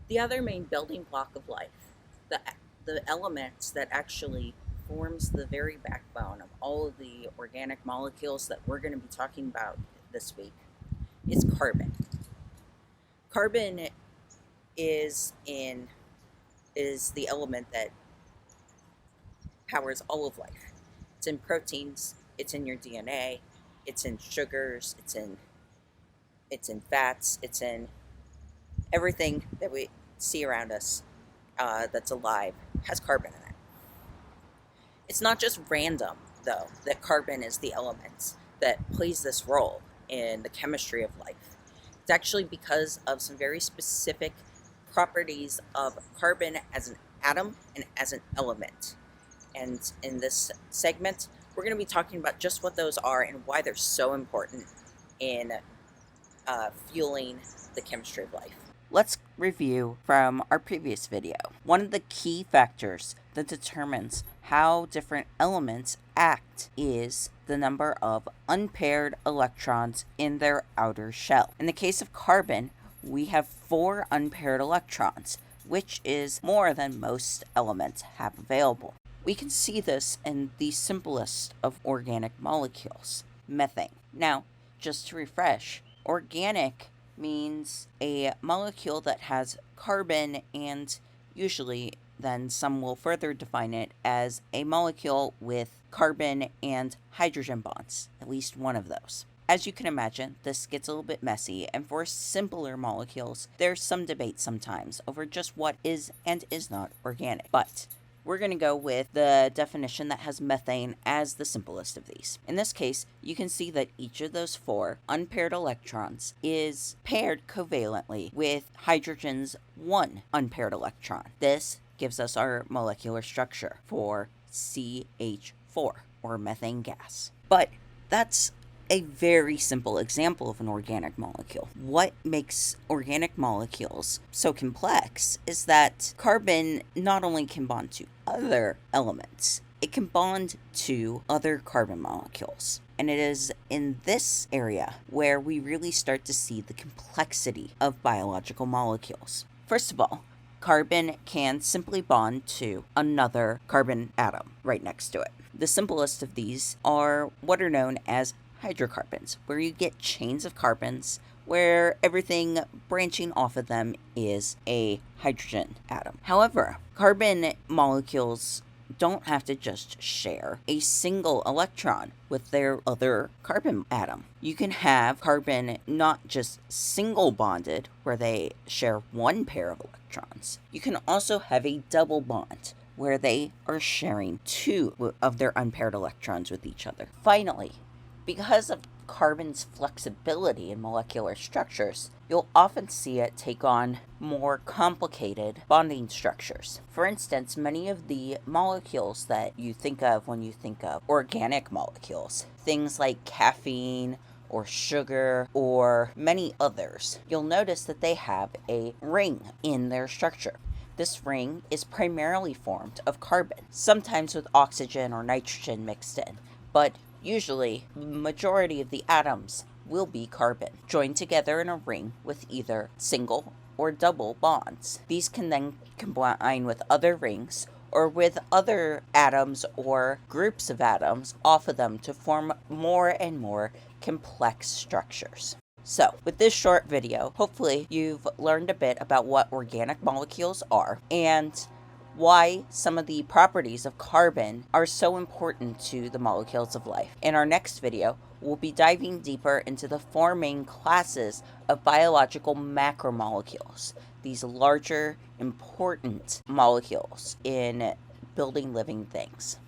The other main building block of life, the, the elements that actually forms the very backbone of all of the organic molecules that we're going to be talking about this week, is carbon. Carbon is in is the element that powers all of life. It's in proteins, it's in your DNA, it's in sugars, it's in fats, it's in everything that we see around us that's alive has carbon in it. It's not just random, though, that carbon is the element that plays this role in the chemistry of life. It's actually because of some very specific properties of carbon as an atom and as an element. And in this segment, we're going to be talking about just what those are and why they're so important in fueling the chemistry of life. Let's review from our previous video. One of the key factors that determines how different elements act is the number of unpaired electrons in their outer shell. In the case of carbon, we have 4 unpaired electrons, which is more than most elements have available. We can see this in the simplest of organic molecules, methane. Now, just to refresh, organic means a molecule that has carbon, and usually then some will further define it as a molecule with carbon and hydrogen bonds, at least one of those. As you can imagine, this gets a little bit messy, and for simpler molecules, there's some debate sometimes over just what is and is not organic. But we're going to go with the definition that has methane as the simplest of these. In this case, you can see that each of those 4 unpaired electrons is paired covalently with hydrogen's 1 unpaired electron. This gives us our molecular structure for CH4, or methane gas. But that's a very simple example of an organic molecule. What makes organic molecules so complex is that carbon not only can bond to other elements, it can bond to other carbon molecules. And it is in this area where we really start to see the complexity of biological molecules. First of all, carbon can simply bond to another carbon atom right next to it. The simplest of these are what are known as hydrocarbons, where you get chains of carbons where everything branching off of them is a hydrogen atom. However, carbon molecules don't have to just share a single electron with their other carbon atom. You can have carbon not just single bonded, where they share 1 pair of electrons. You can also have a double bond, where they are sharing 2 of their unpaired electrons with each other. Finally, because of carbon's flexibility in molecular structures, you'll often see it take on more complicated bonding structures. For instance, many of the molecules that you think of when you think of organic molecules, things like caffeine or sugar or many others, you'll notice that they have a ring in their structure. This ring is primarily formed of carbon, sometimes with oxygen or nitrogen mixed in, but usually, the majority of the atoms will be carbon, joined together in a ring with either single or double bonds. These can then combine with other rings or with other atoms or groups of atoms off of them to form more and more complex structures. So, with this short video, hopefully you've learned a bit about what organic molecules are and why some of the properties of carbon are so important to the molecules of life. In our next video, we'll be diving deeper into the 4 main classes of biological macromolecules, these larger, important molecules in building living things.